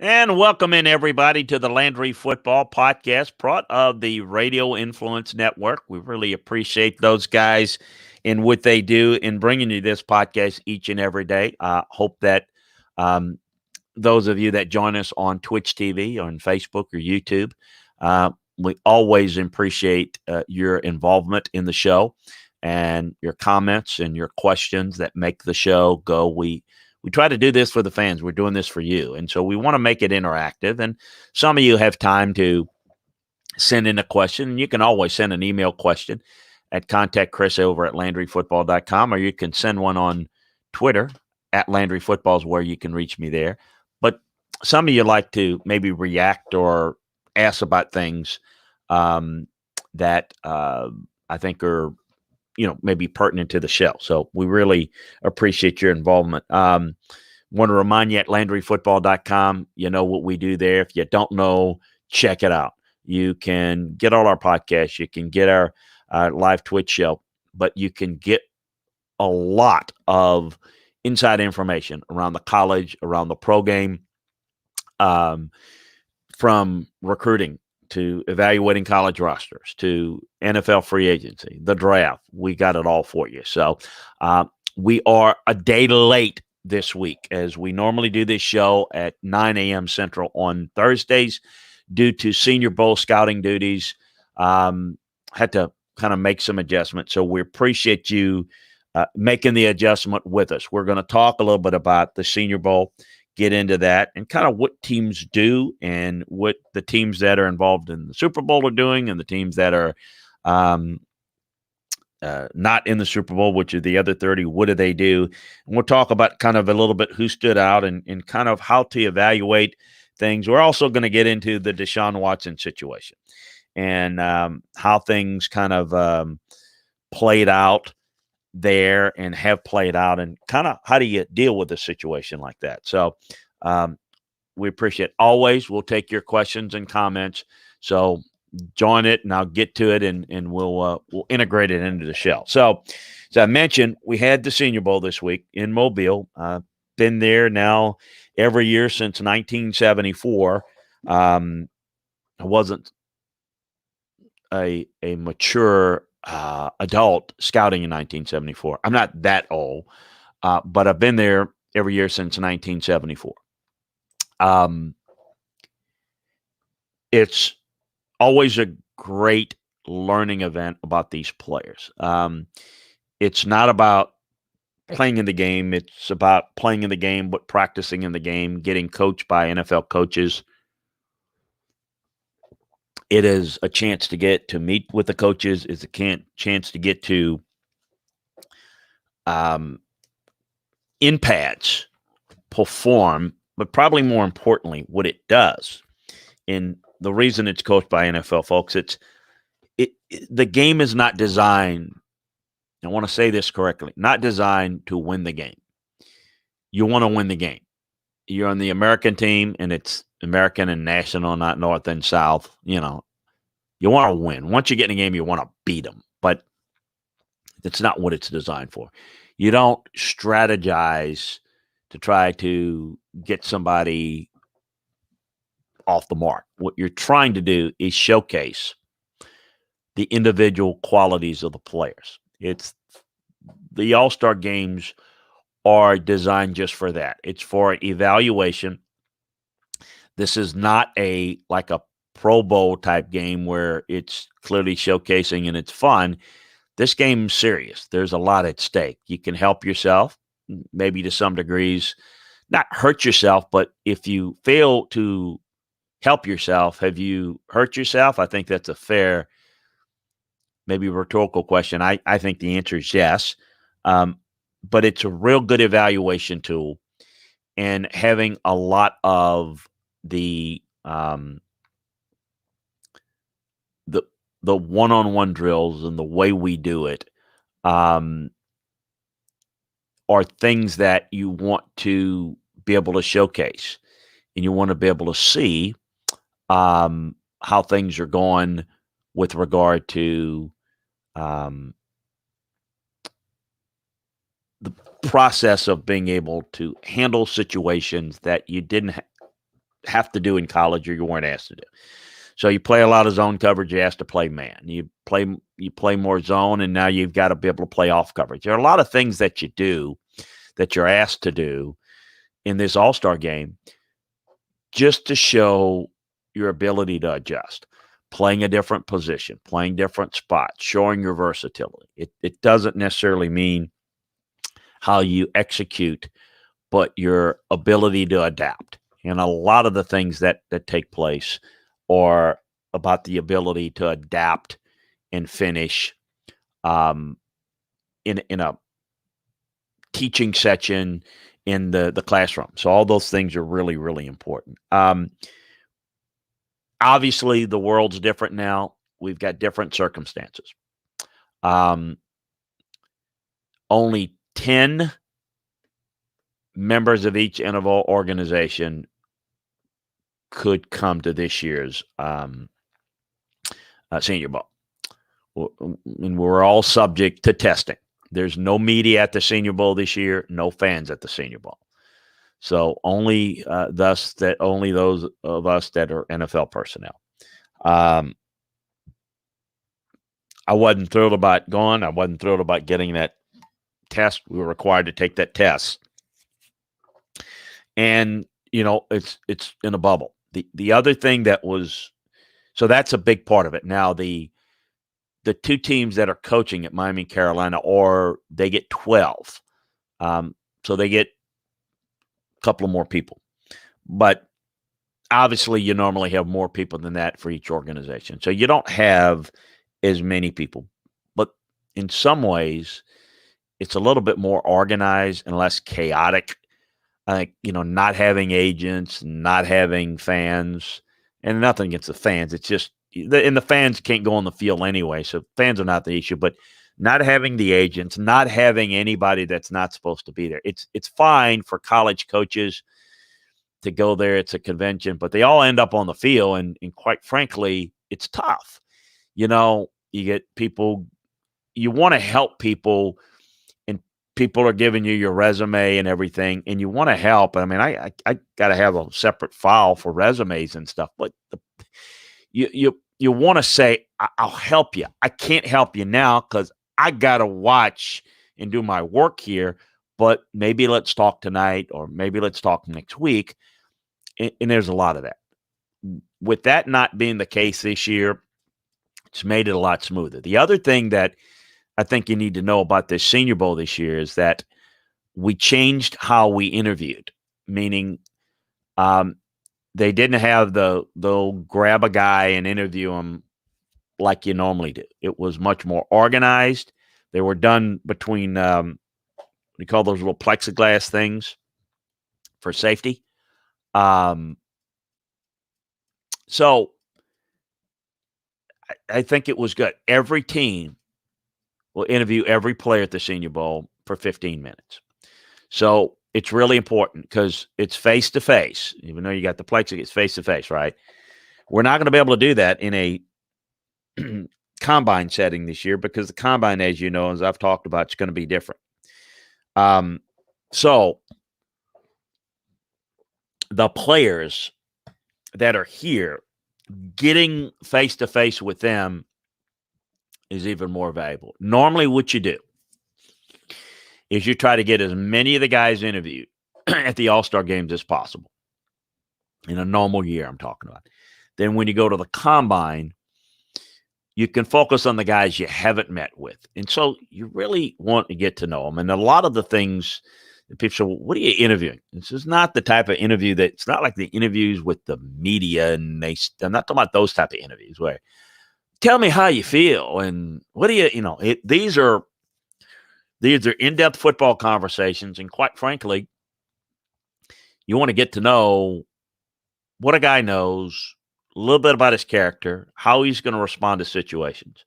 And welcome in everybody to the Landry Football Podcast, part of the Radio Influence Network. We really appreciate those guys and what they do in bringing you this podcast each and every day. Hope that um, those of you that join us on Twitch TV, on Facebook or YouTube, we always appreciate your involvement in the show and your comments and your questions that make the show go. We try to do this for the fans. We're doing this for you. And so we want to make it interactive. And some of you have time to send in a question. And you can always send an email question at contact Chris over at LandryFootball.com, or you can send one on Twitter at Landry Football is where you can reach me there. But some of you like to maybe react or ask about things that I think are maybe pertinent to the show. So we really appreciate your involvement. Want to remind you at LandryFootball.com, you know what we do there. If you don't know, check it out. You can get all our podcasts. You can get our live Twitch show, but you can get a lot of inside information around the college, around the pro game, from recruiting to evaluating college rosters, to NFL free agency, the draft. We got it all for you. So we are a day late this week, as we normally do this show at 9 a.m. Central on Thursdays due to Senior Bowl scouting duties. Had to kind of make some adjustments. So we appreciate you making the adjustment with us. We're going to talk a little bit about the Senior Bowl, get into that, and kind of what teams do and what the teams that are involved in the Super Bowl are doing, and the teams that are not in the Super Bowl, which are the other 30. What do they do? And we'll talk about kind of a little bit who stood out and kind of how to evaluate things. We're also going to get into the Deshaun Watson situation and how things kind of played out there and have played out, and kind of how do you deal with a situation like that. So we appreciate it. Always we'll take your questions and comments, so join it and I'll get to it, and we'll integrate it into the show. So as I mentioned, we had the Senior Bowl this week in Mobile. Been there now every year since 1974. I wasn't a mature adult scouting in 1974. I'm not that old, but I've been there every year since 1974. It's always a great learning event about these players. It's not about playing in the game. It's about playing in the game, but practicing in the game, getting coached by NFL coaches. It is a chance to get to meet with the coaches. It's a chance to get to in pads perform, but probably more importantly, what it does. And the reason it's coached by NFL folks, the game is not designed. I want to say this correctly, not designed to win the game. You want to win the game. You're on the American team, and it's American and national, not North and South. You want to win. Once you get in a game, you want to beat them, but that's not what it's designed for. You don't strategize to try to get somebody off the mark. What you're trying to do is showcase the individual qualities of the players. It's the All-Star games are designed just for that. It's for evaluation. This is not like a Pro Bowl type game where it's clearly showcasing and it's fun. This game's serious. There's a lot at stake. You can help yourself, maybe to some degrees, not hurt yourself, but if you fail to help yourself, have you hurt yourself? I think that's a fair, maybe rhetorical question. I think the answer is yes. But it's a real good evaluation tool, and having a lot of the one-on-one drills and the way we do it are things that you want to be able to showcase, and you want to be able to see how things are going with regard to the process of being able to handle situations that you didn't have to do in college or you weren't asked to do. So you play a lot of zone coverage. You asked to play man. You play more zone, and now you've got to be able to play off coverage. There are a lot of things that you do that you're asked to do in this All-Star game just to show your ability to adjust, playing a different position, playing different spots, showing your versatility. It doesn't necessarily mean how you execute, but your ability to adapt. And a lot of the things that take place are about the ability to adapt and finish in a teaching section in the classroom. So all those things are really, really important. Obviously, the world's different now. We've got different circumstances. Only 10 members of each NFL organization could come to this year's Senior Bowl. And we're all subject to testing. There's no media at the Senior Bowl this year, no fans at the Senior Bowl. So only those of us that are NFL personnel. I wasn't thrilled about going. I wasn't thrilled about getting that test. We were required to take that test. And, it's in a bubble. The other thing so that's a big part of it. Now, the two teams that are coaching at Miami and Carolina, they get 12. So they get a couple of more people. But obviously, you normally have more people than that for each organization. So you don't have as many people. But in some ways, it's a little bit more organized and less chaotic. I think, not having agents, not having fans, and nothing against the fans. It's just, and the fans can't go on the field anyway, so fans are not the issue. But not having the agents, not having anybody that's not supposed to be there. It's fine for college coaches to go there. It's a convention, but they all end up on the field, and quite frankly, it's tough. You get people, you want to help people, and people are giving you your resume and everything, and you want to help. I mean, I got to have a separate file for resumes and stuff, but you want to say, I'll help you. I can't help you now because I got to watch and do my work here, but maybe let's talk tonight, or maybe let's talk next week. And there's a lot of that. With that not being the case this year, it's made it a lot smoother. The other thing that I think you need to know about this Senior Bowl this year is that we changed how we interviewed, meaning they didn't have they'll grab a guy and interview him like you normally do. It was much more organized. They were done between, we call those little plexiglass things for safety. So I think it was good. Every team will interview every player at the Senior Bowl for 15 minutes. So it's really important because it's face-to-face. Even though you got the plexiglass, it's face-to-face, right? We're not going to be able to do that in a combine setting this year because the combine, as you know, as I've talked about, is going to be different. So the players that are here, getting face-to-face with them is even more valuable. Normally what you do is you try to get as many of the guys interviewed at the All-Star games as possible. In a normal year, I'm talking about. Then when you go to the combine, you can focus on the guys you haven't met with. And so you really want to get to know them. And a lot of the things that people say, well, what are you interviewing? This is not the type of interview it's not like the interviews with the media. And I'm not talking about those type of interviews where tell me how you feel. And what do these are in-depth football conversations. And quite frankly, you want to get to know what a guy knows, a little bit about his character, how he's going to respond to situations.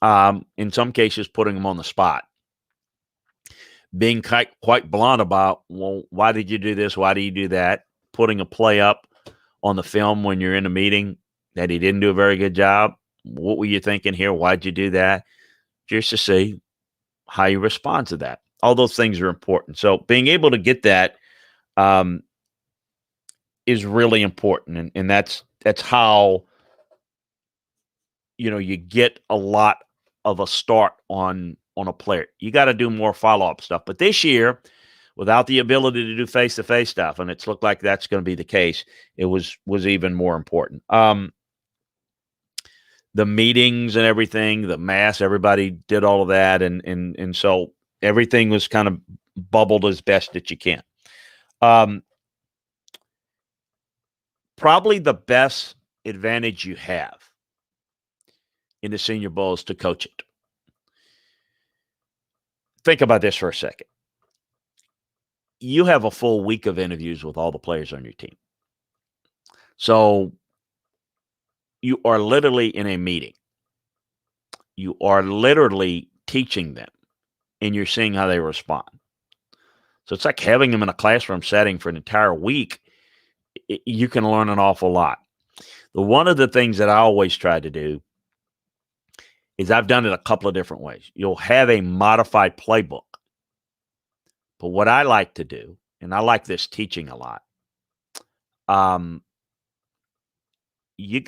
In some cases, putting him on the spot. Being quite blunt about, well, why did you do this? Why do you do that? Putting a play up on the film when you're in a meeting that he didn't do a very good job. What were you thinking here? Why'd you do that? Just to see how you respond to that. All those things are important. So being able to get that is really important, and that's how you get a lot of a start on a player. You got to do more follow-up stuff. But this year, without the ability to do face-to-face stuff, and it's looked like that's going to be the case, it was even more important. The meetings and everything, the mass, everybody did all of that, and so everything was kind of bubbled as best that you can. Probably the best advantage you have in the Senior Bowl is to coach it. Think about this for a second. You have a full week of interviews with all the players on your team. So you are literally in a meeting. You are literally teaching them, and you're seeing how they respond. So it's like having them in a classroom setting for an entire week. You can learn an awful lot. One of the things that I always try to do is I've done it a couple of different ways. You'll have a modified playbook. But what I like to do, and I like this teaching a lot, you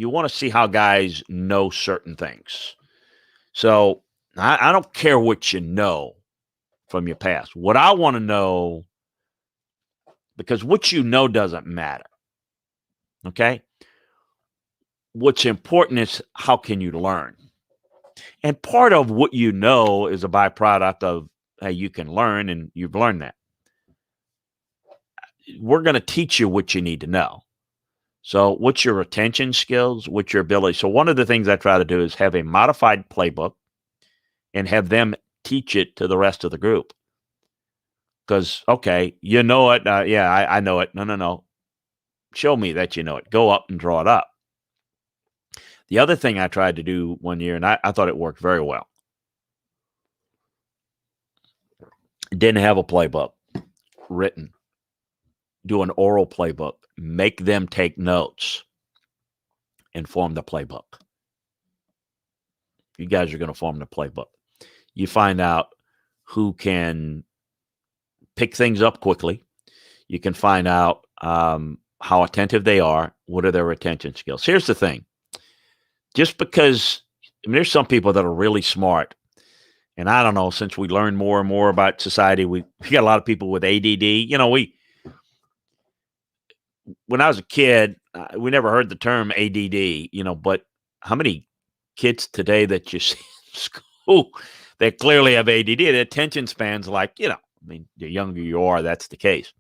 want to see how guys know certain things. So I don't care what you know from your past. What I want to know, because what you know doesn't matter. Okay? What's important is how can you learn? And part of what you know is a byproduct of how you can learn, and you've learned that. We're going to teach you what you need to know. So what's your retention skills? What's your ability? So one of the things I try to do is have a modified playbook and have them teach it to the rest of the group. Because, okay, you know it. Yeah, I know it. No. Show me that you know it. Go up and draw it up. The other thing I tried to do one year, and I thought it worked very well, didn't have a playbook written. Do an oral playbook. Make them take notes and form the playbook. You guys are going to form the playbook. You find out who can pick things up quickly. You can find out how attentive they are. What are their retention skills? Here's the thing. Just because there's some people that are really smart, and I don't know, since we learn more and more about society, we got a lot of people with ADD. When I was a kid, we never heard the term ADD, but how many kids today that you see in school that clearly have ADD? The attention span's like, the younger you are, that's the case.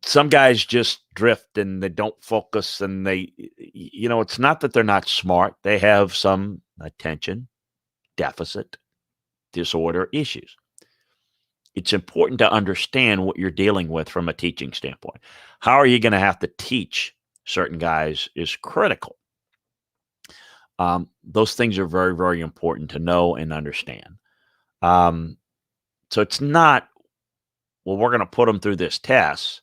Some guys just drift and they don't focus, and it's not that they're not smart. They have some attention deficit disorder issues. It's important to understand what you're dealing with from a teaching standpoint. How are you going to have to teach certain guys is critical. Those things are very, very important to know and understand. So it's not, well, we're going to put them through this test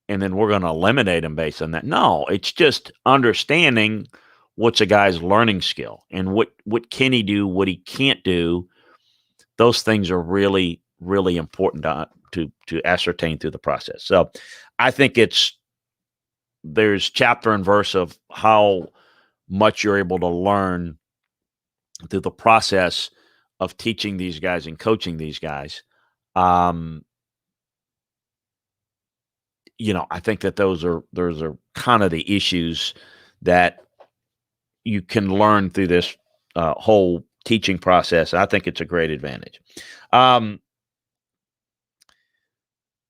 and then we're going to eliminate them based on that. No, it's just understanding what's a guy's learning skill and what can he do, what he can't do. Those things are really, really important to ascertain through the process. So I think there's chapter and verse of how much you're able to learn through the process of teaching these guys and coaching these guys. I think that those are kind of the issues that you can learn through this whole teaching process. I think it's a great advantage.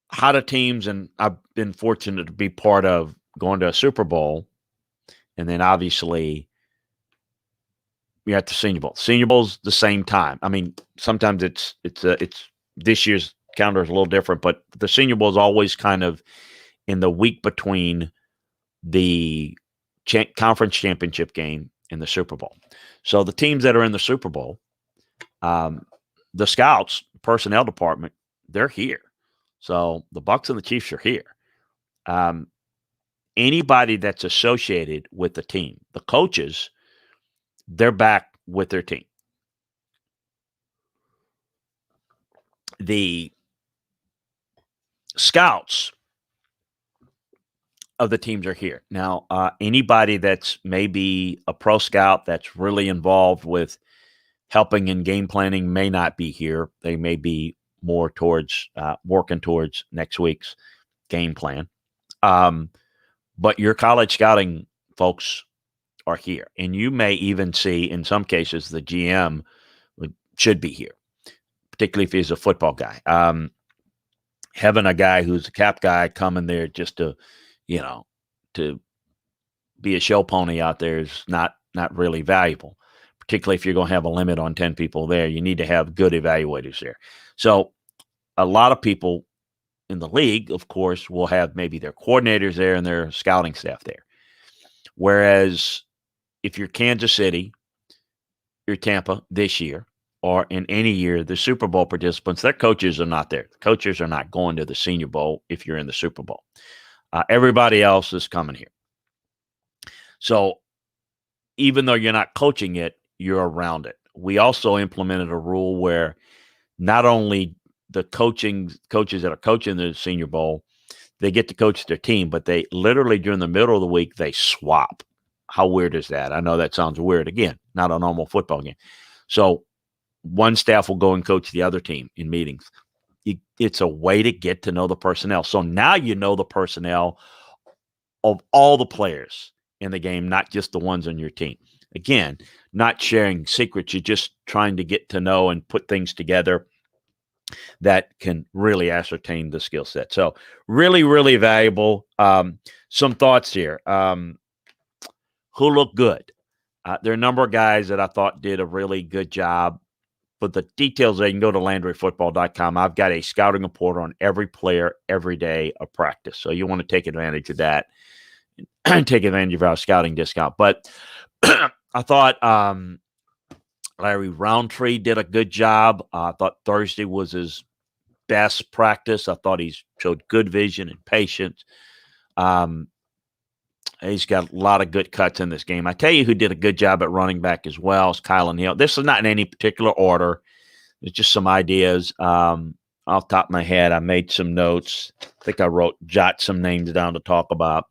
How do teams, and I've been fortunate to be part of going to a Super Bowl, and then obviously you're at the Senior Bowl. Senior Bowl's the same time. I mean, sometimes it's this year's calendar is a little different, but the Senior Bowl is always kind of in the week between the conference championship game and the Super Bowl. So the teams that are in the Super Bowl, the scouts, personnel department, they're here. So the Bucs and the Chiefs are here. Anybody that's associated with the team, the coaches, they're back with their team. The scouts of the teams are here. Now, anybody that's maybe a pro scout that's really involved with helping in game planning may not be here. They may be more towards working towards next week's game plan. But your college scouting folks are here. And you may even see, in some cases, the GM should be here, particularly if he's a football guy. Having a guy who's a cap guy coming there just to, to be a show pony out there is not really valuable, particularly if you're going to have a limit on 10 people there. You need to have good evaluators there. So a lot of people in the league, of course, will have maybe their coordinators there and their scouting staff there. Whereas if you're Kansas City, you're Tampa this year, or in any year, the Super Bowl participants, their coaches are not there. The coaches are not going to the Senior Bowl if you're in the Super Bowl. Everybody else is coming here. So even though you're not coaching it, you're around it. We also implemented a rule where not only the coaches that are coaching the Senior Bowl, they get to coach their team, but they literally during the middle of the week, they swap. How weird is that? I know that sounds weird. Again, not a normal football game. So one staff will go and coach the other team in meetings. It's a way to get to know the personnel. So now you know the personnel of all the players in the game, not just the ones on your team. Again, not sharing secrets. You're just trying to get to know and put things together that can really ascertain the skill set. So really, really valuable. Some thoughts here. Who looked good? There are a number of guys that I thought did a really good job. But the details, you can go to LandryFootball.com. I've got a scouting report on every player every day of practice. So you want to take advantage of that and take advantage of our scouting discount. But I thought Larry Roundtree did a good job. I thought Thursday was his best practice. I thought he showed good vision and patience. He's got a lot of good cuts in this game. I tell you who did a good job at running back as well is Kylan Hill. This is not in any particular order. It's just some ideas. Off the top of my head, I made some notes. I think I jot some names down to talk about.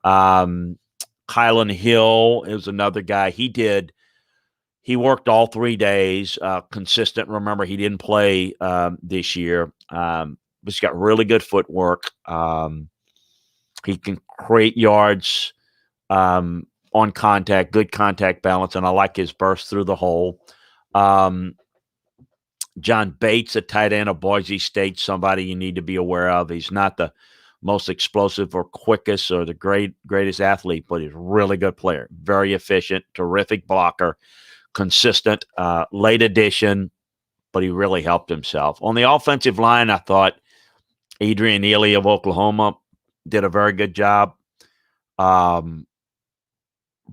Kylan Hill is another guy. He worked all 3 days, consistent. Remember, he didn't play this year. But he's got really good footwork. He can create yards on contact, good contact balance, and I like his burst through the hole. John Bates, a tight end of Boise State, somebody you need to be aware of. He's not the most explosive or quickest or the greatest athlete, but he's a really good player, very efficient, terrific blocker, consistent, late addition, but he really helped himself. On the offensive line, I thought Adrian Ely of Oklahoma did a very good job.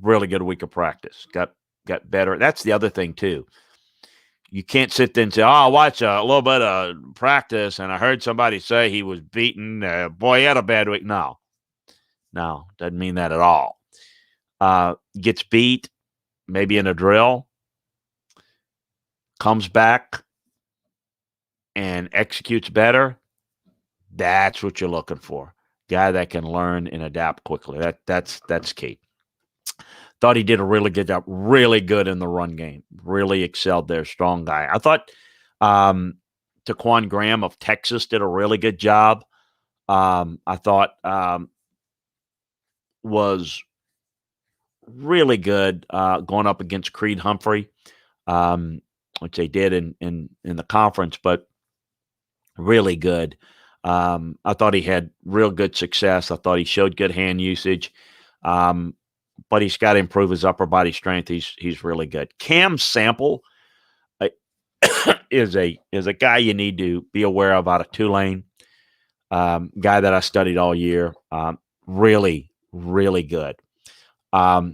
Really good week of practice. Got better. That's the other thing, too. You can't sit there and say, oh, I watched a little bit of practice, and I heard somebody say he was beaten. Boy, he had a bad week. No, doesn't mean that at all. Gets beat, maybe in a drill, comes back and executes better. That's what you're looking for. Guy that can learn and adapt quickly. That's key. Thought he did a really good job. Really good in the run game. Really excelled there. Strong guy. I thought Taquan Graham of Texas did a really good job. I thought was really good going up against Creed Humphrey, which they did in the conference, but really good. I thought he had real good success. I thought he showed good hand usage, but he's got to improve his upper body strength. He's really good. Cam Sample is a guy you need to be aware of out of Tulane. Guy that I studied all year. Really, really good. I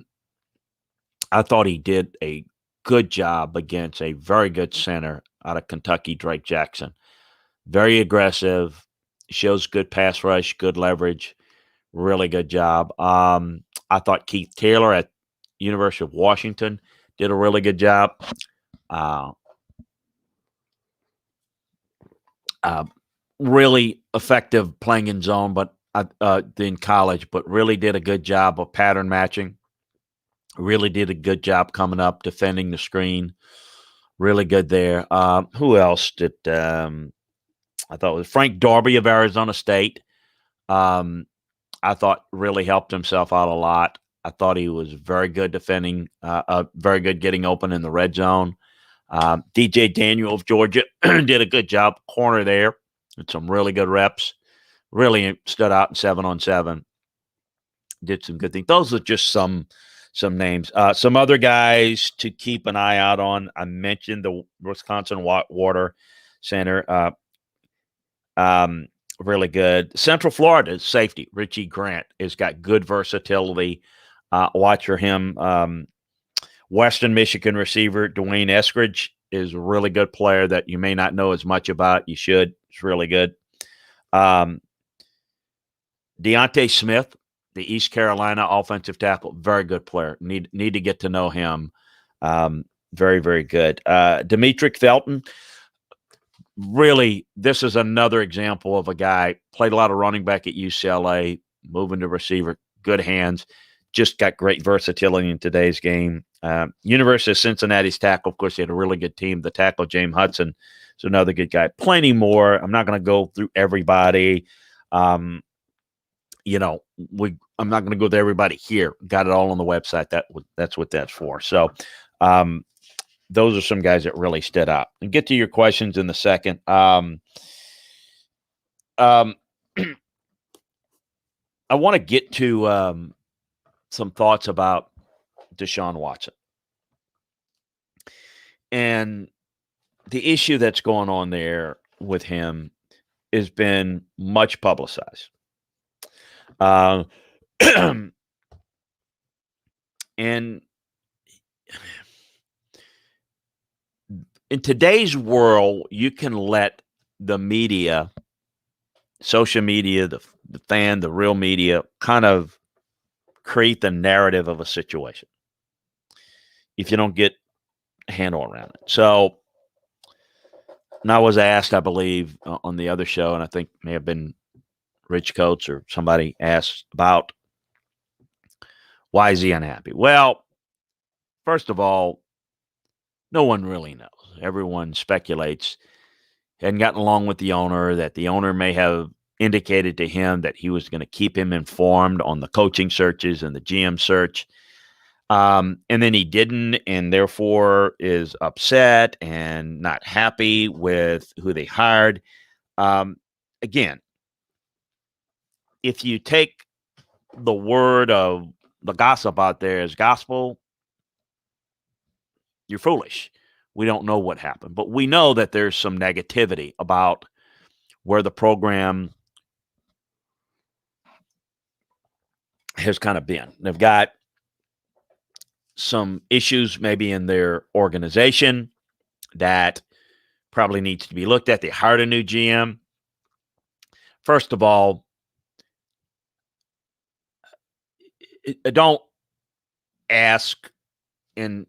thought he did a good job against a very good center out of Kentucky, Drake Jackson. Very aggressive. Shows good pass rush, good leverage, really good job. I thought Keith Taylor at University of Washington did a really good job. Really effective playing in zone, but in college, but really did a good job of pattern matching. Really did a good job coming up, defending the screen. Really good there. Who else did? I thought it was Frank Darby of Arizona State. Um, I thought really helped himself out a lot. I thought he was very good defending, very good getting open in the red zone. DJ Daniel of Georgia did a good job corner there with some really good reps. Really stood out in 7-on-7. Did some good things. Those are just some names. Some other guys to keep an eye out on. I mentioned the Wisconsin Water Center. Really good. Central Florida safety Richie Grant has got good versatility. Watch for him. Western Michigan receiver Dwayne Eskridge is a really good player that you may not know as much about. You should. It's really good. Deontay Smith, the East Carolina offensive tackle, very good player. Need to get to know him. Very, very good. Demetric Felton, really, this is another example of a guy, played a lot of running back at UCLA, moving to receiver, good hands, just got great versatility in today's game. University of Cincinnati's tackle, of course, they had a really good team. The tackle, James Hudson, is another good guy. Plenty more. I'm not going to go through everybody. I'm not going to go to everybody here. Got it all on the website. That's what that's for. So, those are some guys that really stood out. And get to your questions in a second. I want to get to some thoughts about Deshaun Watson and the issue that's going on there with him has been much publicized. And in today's world, you can let the media, social media, the fan, the real media, kind of create the narrative of a situation if you don't get a handle around it. So, and I was asked, I believe, on the other show, and I think may have been Rich Coates or somebody asked about why is he unhappy? Well, first of all, no one really knows. Everyone speculates. Hadn't gotten along with the owner, that the owner may have indicated to him that he was going to keep him informed on the coaching searches and the GM search. And then he didn't, and therefore is upset and not happy with who they hired. Again, if you take the word of the gossip out there as gospel, you're foolish. We don't know what happened, but we know that there's some negativity about where the program has kind of been. They've got some issues maybe in their organization that probably needs to be looked at. They hired a new GM. First of all, don't ask, and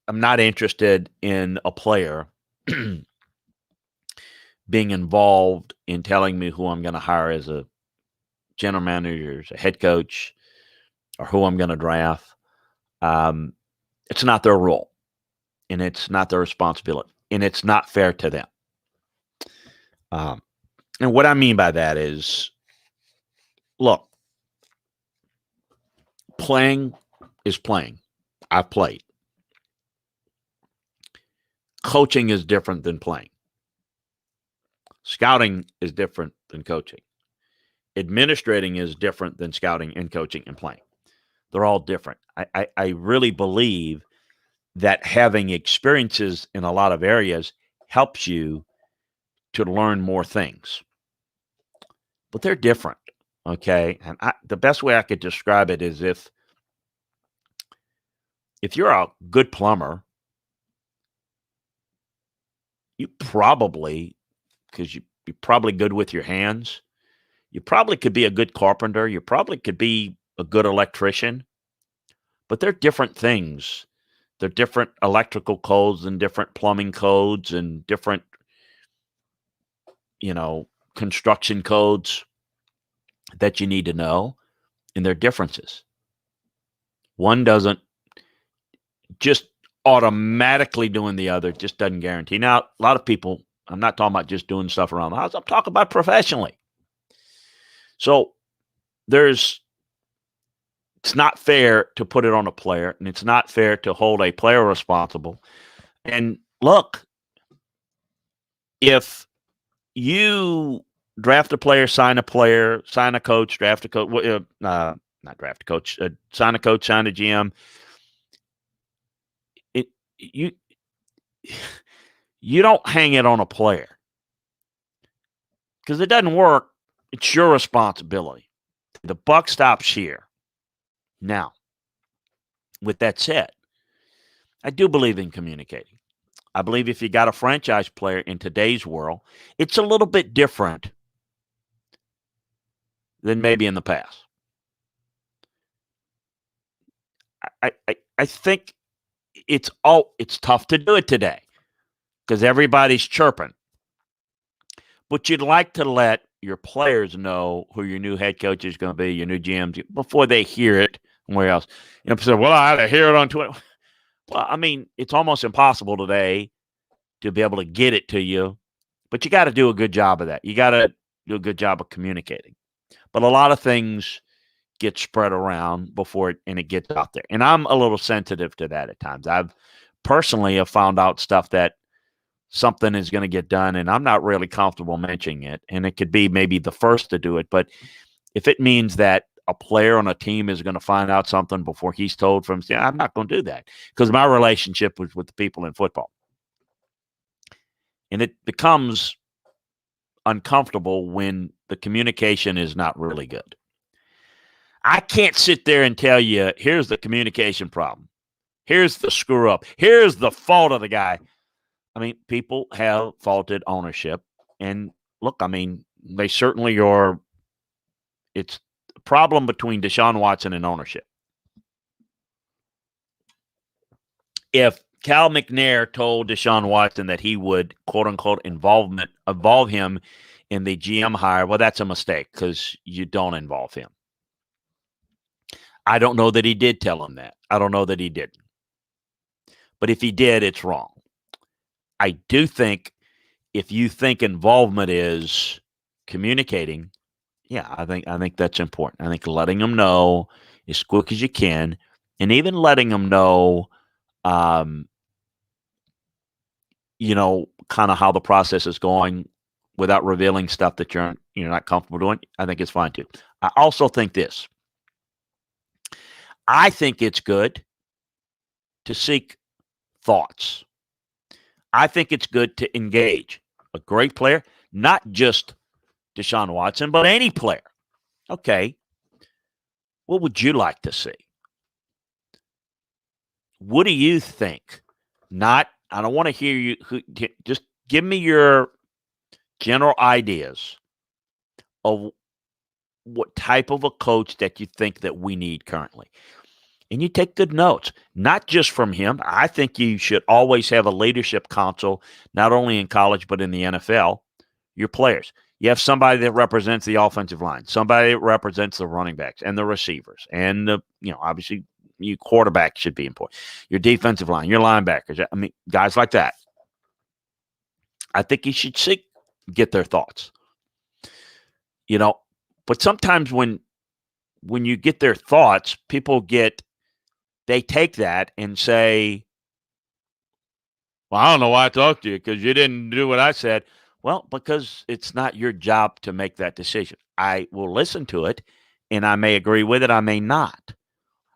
I'm not interested in a player being involved in telling me who I'm going to hire as a general manager, as a head coach, or who I'm going to draft. It's not their role, and it's not their responsibility, and it's not fair to them. And what I mean by that is, look, playing is playing. I've played. Coaching is different than playing. Scouting is different than coaching. Administrating is different than scouting and coaching and playing. They're all different. I really believe that having experiences in a lot of areas helps you to learn more things. But they're different, okay? And the best way I could describe it is if you're a good plumber, you probably, because you're probably good with your hands, you probably could be a good carpenter, you probably could be a good electrician, but they're different things. They're different electrical codes and different plumbing codes and different, construction codes. that you need to know, and their differences. One doesn't just automatically doing the other, just doesn't guarantee. Now, a lot of people, I'm not talking about just doing stuff around the house, I'm talking about professionally. So it's not fair to put it on a player, and it's not fair to hold a player responsible. And look, if you draft a player, sign a coach, draft a coach, not draft a coach, sign a coach, sign a GM, you you don't hang it on a player because it doesn't work. It's your responsibility. The buck stops here. Now, with that said, I do believe in communicating. I believe if you got a franchise player in today's world, it's a little bit different than maybe in the past. I think it's tough to do it today because everybody's chirping. But you'd like to let your players know who your new head coach is going to be, your new GMs, before they hear it somewhere else. You know, say, well, I had to hear it on Twitter. Well, I mean, it's almost impossible today to be able to get it to you, but you got to do a good job of that. You got to do a good job of communicating. But a lot of things get spread around before it gets out there. And I'm a little sensitive to that at times. I've personally have found out stuff that something is going to get done, and I'm not really comfortable mentioning it. And it could be maybe the first to do it. But if it means that a player on a team is going to find out something before he's told from, I'm not going to do that because my relationship was with the people in football. And it becomes uncomfortable when the communication is not really good. I can't sit there and tell you, here's the communication problem. Here's the screw up. Here's the fault of the guy. I mean, people have faulted ownership. And look, I mean, they certainly are. It's a problem between Deshaun Watson and ownership. If Cal McNair told Deshaun Watson that he would, quote unquote, involve him in the GM hire, well, that's a mistake because you don't involve him. I don't know that he did tell him that. I don't know that he didn't. But if he did, it's wrong. I do think if you think involvement is communicating, yeah, I think that's important. I think letting them know as quick as you can, and even letting them know, kind of how the process is going without revealing stuff that you're not comfortable doing, I think it's fine too. I also think this. I think it's good to seek thoughts. I think it's good to engage a great player, not just Deshaun Watson, but any player. Okay, what would you like to see? What do you think? I don't want to hear you. Just give me your general ideas of what type of a coach that you think that we need currently. And you take good notes, not just from him. I think you should always have a leadership council, not only in college, but in the NFL, your players. You have somebody that represents the offensive line, somebody that represents the running backs and the receivers. And, obviously, your quarterback should be important. Your defensive line, your linebackers. I mean, guys like that. I think you should get their thoughts. But sometimes when you get their thoughts, they take that and say, well, I don't know why I talked to you because you didn't do what I said. Well, because it's not your job to make that decision. I will listen to it, and I may agree with it. I may not.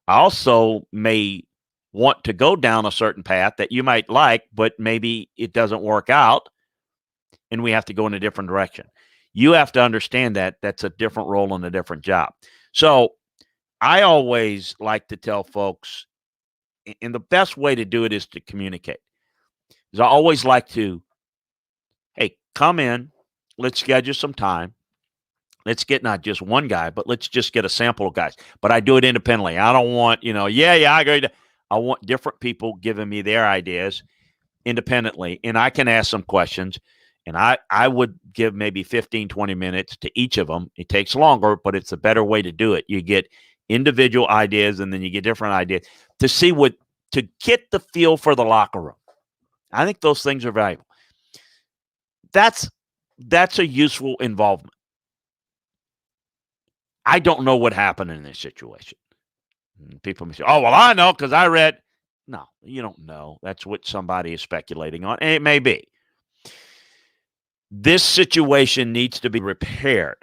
I also may want to go down a certain path that you might like, but maybe it doesn't work out, and we have to go in a different direction. You have to understand that that's a different role and a different job. So I always like to tell folks, and the best way to do it is to communicate. Is I always like to, hey, come in, let's schedule some time. Let's get not just one guy, but let's just get a sample of guys. But I do it independently. I don't want, I agree. I want different people giving me their ideas independently, and I can ask some questions. And I would give maybe 15, 20 minutes to each of them. It takes longer, but it's a better way to do it. You get individual ideas and then you get different ideas to get the feel for the locker room. I think those things are valuable. That's a useful involvement. I don't know what happened in this situation. People may say, oh, well, I know because I read. No, you don't know. That's what somebody is speculating on, and it may be. This situation needs to be repaired.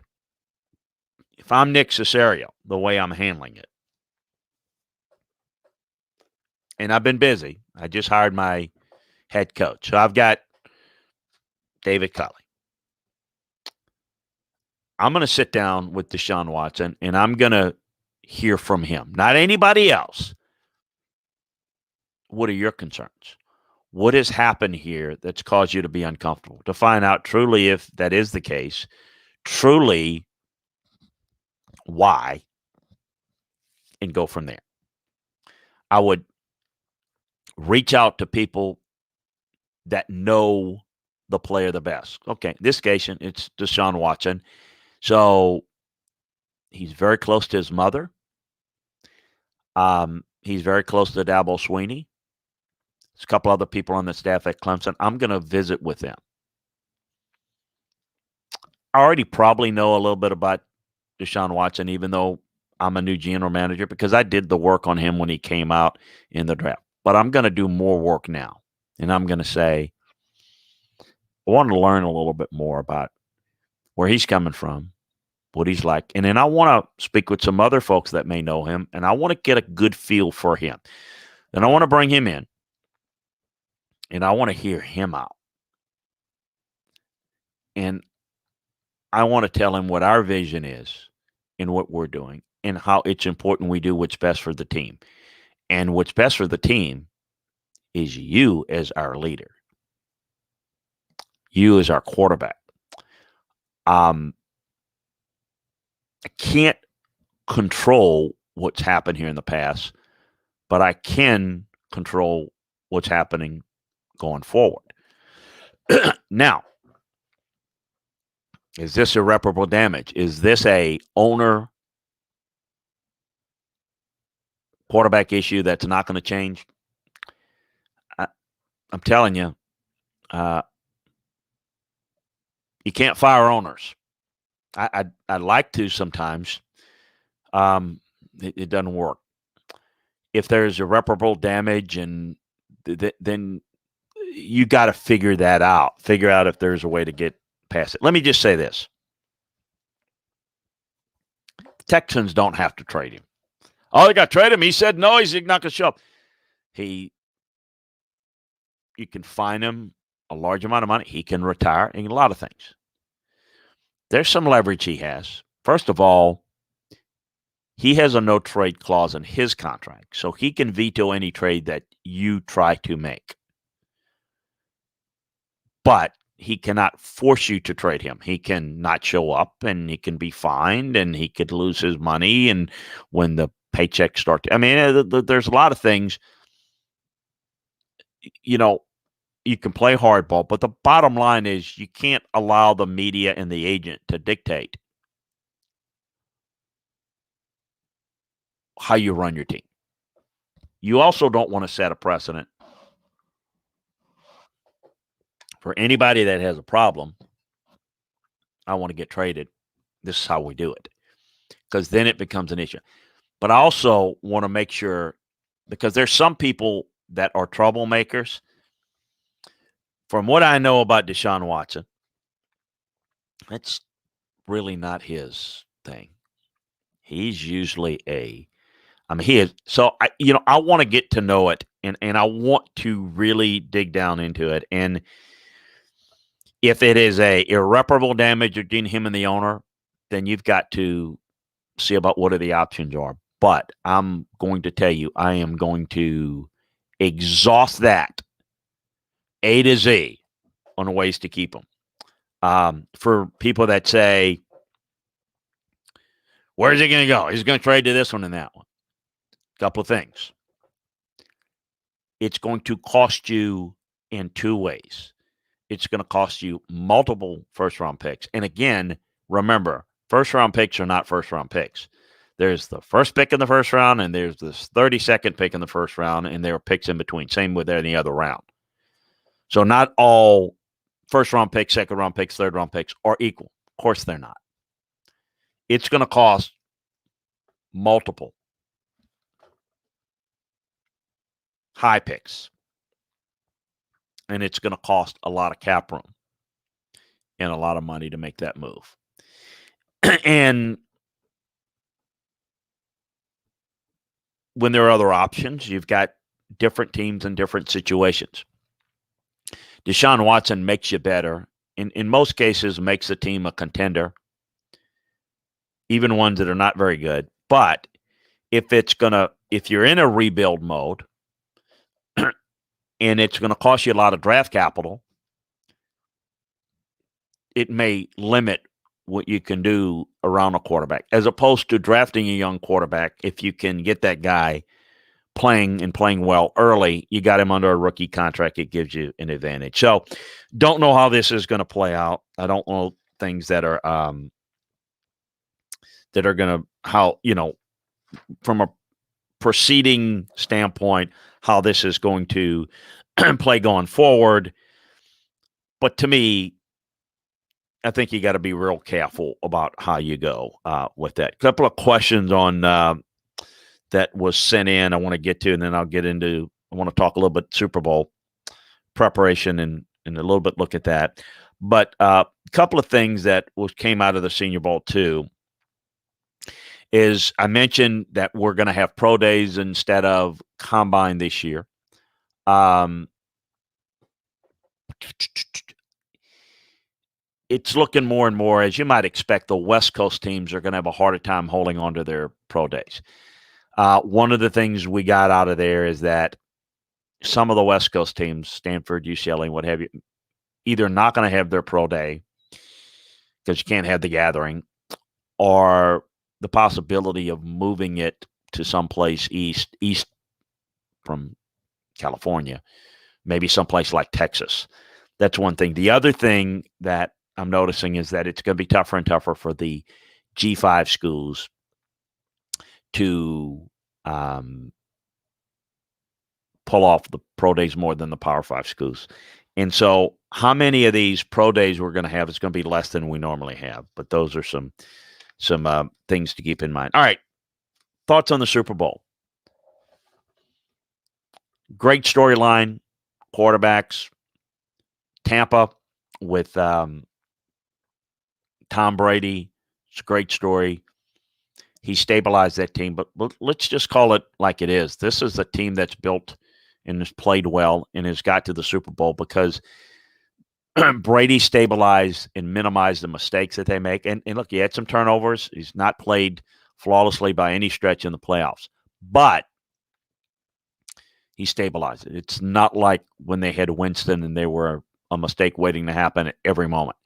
If I'm Nick Caserio, the way I'm handling it, and I've been busy, I just hired my head coach. So I've got David Culley. I'm going to sit down with Deshaun Watson, and I'm going to hear from him, not anybody else. What are your concerns? What has happened here that's caused you to be uncomfortable? To find out truly if that is the case, truly why, and go from there. I would reach out to people that know the player the best. Okay, in this case, it's Deshaun Watson. So he's very close to his mother. He's very close to Dabo Swinney. There's a couple other people on the staff at Clemson. I'm going to visit with them. I already probably know a little bit about Deshaun Watson, even though I'm a new general manager, because I did the work on him when he came out in the draft. But I'm going to do more work now. And I'm going to say, I want to learn a little bit more about where he's coming from, what he's like. And then I want to speak with some other folks that may know him, and I want to get a good feel for him. Then I want to bring him in, and I want to hear him out. And I want to tell him what our vision is and what we're doing and how it's important we do what's best for the team. And what's best for the team is you as our leader, you as our quarterback. I can't control what's happened here in the past, but I can control what's happening going forward. Now, is this irreparable damage? Is this a owner quarterback issue that's not going to change? I'm telling you, you can't fire owners. I'd like to sometimes. It doesn't work. If there's irreparable damage, and then you got to figure that out. Figure out if there's a way to get past it. Let me just say this. The Texans don't have to trade him. Oh, they got to trade him. He said no, he's not going to show up. You can fine him a large amount of money. He can retire and a lot of things. There's some leverage he has. First of all, he has a no-trade clause in his contract, so he can veto any trade that you try to make. But he cannot force you to trade him. He can not show up, and he can be fined, and he could lose his money. And when the paychecks start to, I mean, there's a lot of things. You know, you can play hardball, but the bottom line is you can't allow the media and the agent to dictate how you run your team. You also don't want to set a precedent for anybody that has a problem. I want to get traded. This is how we do it, because then it becomes an issue. But I also want to make sure, because there's some people that are troublemakers. From what I know about Deshaun Watson, that's really not his thing. He's usually he is. So I want to get to know it, and I want to really dig down into it. And if it is a irreparable damage between him and the owner, then you've got to see about what are the options are. But I'm going to tell you, I am going to exhaust that A to Z on ways to keep him. For people that say, where's he going to go? He's going to trade to this one and that one. Couple of things. It's going to cost you in two ways. it's going to cost you multiple first-round picks. And again, remember, first-round picks are not first-round picks. There's the first pick in the first round, and there's this 32nd pick in the first round, and there are picks in between. Same with any other round. So not all first-round picks, second-round picks, third-round picks are equal. Of course they're not. It's going to cost multiple high picks, and it's going to cost a lot of cap room and a lot of money to make that move. And when there are other options, you've got different teams in different situations. Deshaun Watson makes you better. In most cases, makes the team a contender, even ones that are not very good. But if you're in a rebuild mode and it's going to cost you a lot of draft capital, it may limit what you can do around a quarterback, as opposed to drafting a young quarterback. If you can get that guy playing well early, you got him under a rookie contract, it gives you an advantage. So don't know how this is going to play out. I don't know things that are going to, from a proceeding standpoint, how this is going to play going forward. But to me, I think you got to be real careful about how you go with that. A couple of questions on that was sent in I want to get to, and then I want to talk a little bit Super Bowl preparation and a little bit look at that. But a couple of things that came out of the Senior Bowl too is I mentioned that we're going to have pro days instead of combine this year. It's looking more and more, as you might expect, the West Coast teams are going to have a harder time holding on to their pro days. One of the things we got out of there is that some of the West Coast teams, Stanford, UCLA, what have you, either not going to have their pro day because you can't have the gathering, or the possibility of moving it to someplace east from California, maybe someplace like Texas. That's one thing. The other thing that I'm noticing is that it's going to be tougher and tougher for the G5 schools to pull off the pro days more than the Power 5 schools. And so how many of these pro days we're going to have is going to be less than we normally have. But those are some things to keep in mind. All right. Thoughts on the Super Bowl? Great storyline, quarterbacks. Tampa with Tom Brady. It's a great story. He stabilized that team, but let's just call it like it is. This is a team that's built and has played well and has got to the Super Bowl because Brady stabilized and minimized the mistakes that they make. And look, he had some turnovers. He's not played flawlessly by any stretch in the playoffs, but he stabilized it. It's not like when they had Winston and they were a mistake waiting to happen at every moment.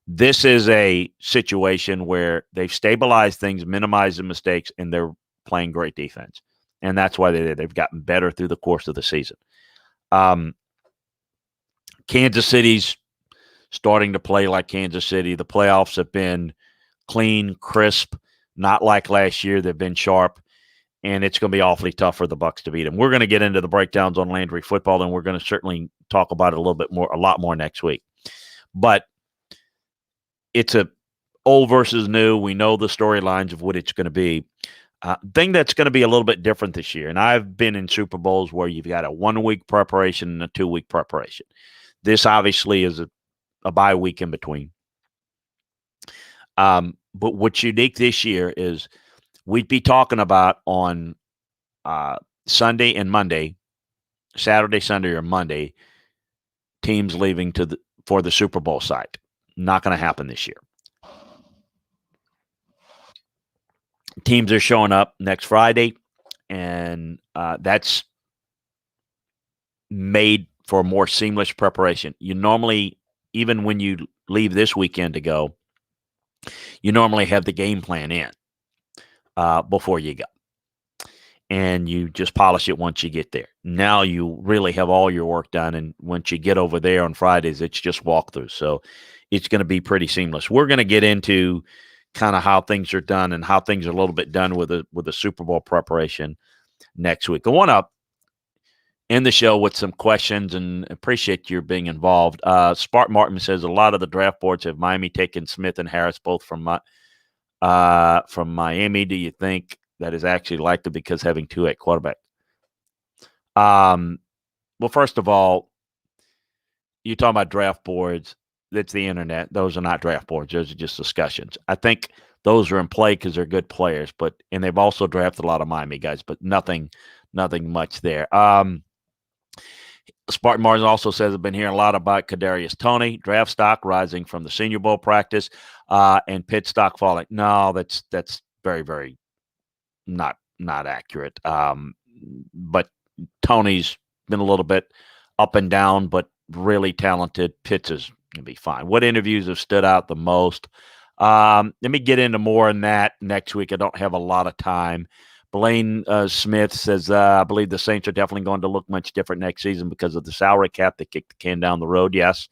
This is a situation where they've stabilized things, minimized the mistakes, and they're playing great defense. And that's why they've gotten better through the course of the season. Kansas City's starting to play like Kansas City. The playoffs have been clean, crisp, not like last year. They've been sharp, and it's going to be awfully tough for the Bucs to beat them. We're going to get into the breakdowns on Landry football, and we're going to certainly talk about it a lot more next week. But it's a old versus new. We know the storylines of what it's going to be. Thing that's going to be a little bit different this year, and I've been in Super Bowls where you've got a 1 week preparation and a 2 week preparation. This obviously is a bye week in between. But what's unique this year is we'd be talking about on Sunday and Monday, Saturday, Sunday, or Monday, teams leaving for the Super Bowl site. Not going to happen this year. Teams are showing up next Friday, and that's made for a more seamless preparation. You normally, even when you leave this weekend to go, you normally have the game plan in before you go. and you just polish it once you get there. Now you really have all your work done, and once you get over there on Fridays, it's just walkthrough. So it's going to be pretty seamless. We're going to get into kind of how things are done and how things are a little bit done with the Super Bowl preparation next week. I want to end the show with some questions and appreciate your being involved. Spark Martin says a lot of the draft boards have Miami taking Smith and Harris both from Miami. Do you think that is actually likely because having two at quarterback? Well, first of all, you're talking about draft boards. That's the internet. Those are not draft boards. Those are just discussions. I think those are in play because they're good players, and they've also drafted a lot of Miami guys, but nothing much there. Spartan Martin also says I've been hearing a lot about Kadarius Toney, draft stock rising from the Senior Bowl practice, and Pitt stock falling. No, that's very, very not accurate. But Toney's been a little bit up and down, but really talented. Pitts is going to be fine. What interviews have stood out the most? Let me get into more on that next week. I don't have a lot of time. Blaine Smith says, I believe the Saints are definitely going to look much different next season because of the salary cap. They kicked the can down the road. Yes.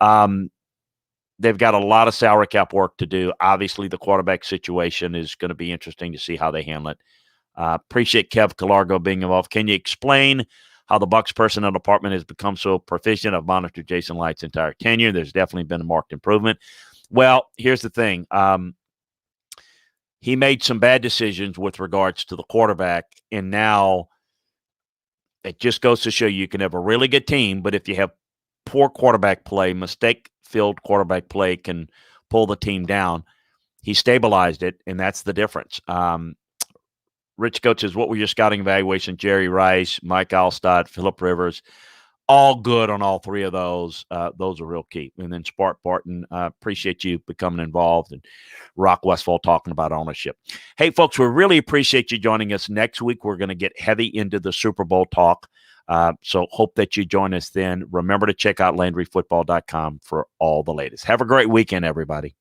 They've got a lot of salary cap work to do. Obviously, the quarterback situation is going to be interesting to see how they handle it. Appreciate Kev Calargo being involved. Can you explain how the Bucs personnel department has become so proficient? I've monitored Jason Light's entire tenure. There's definitely been a marked improvement. Well, here's the thing. He made some bad decisions with regards to the quarterback, and now it just goes to show you can have a really good team, but if you have poor quarterback play, mistake-filled quarterback play can pull the team down. He stabilized it, and that's the difference. Rich Coach says, what were your scouting evaluations? Jerry Rice, Mike Alstott, Phillip Rivers. All good on all three of those. Those are real key. And then Spark Barton, appreciate you becoming involved, and Rock Westfall talking about ownership. Hey, folks, we really appreciate you joining us. Next week, we're going to get heavy into the Super Bowl talk. So hope that you join us then. Remember to check out LandryFootball.com for all the latest. Have a great weekend, everybody.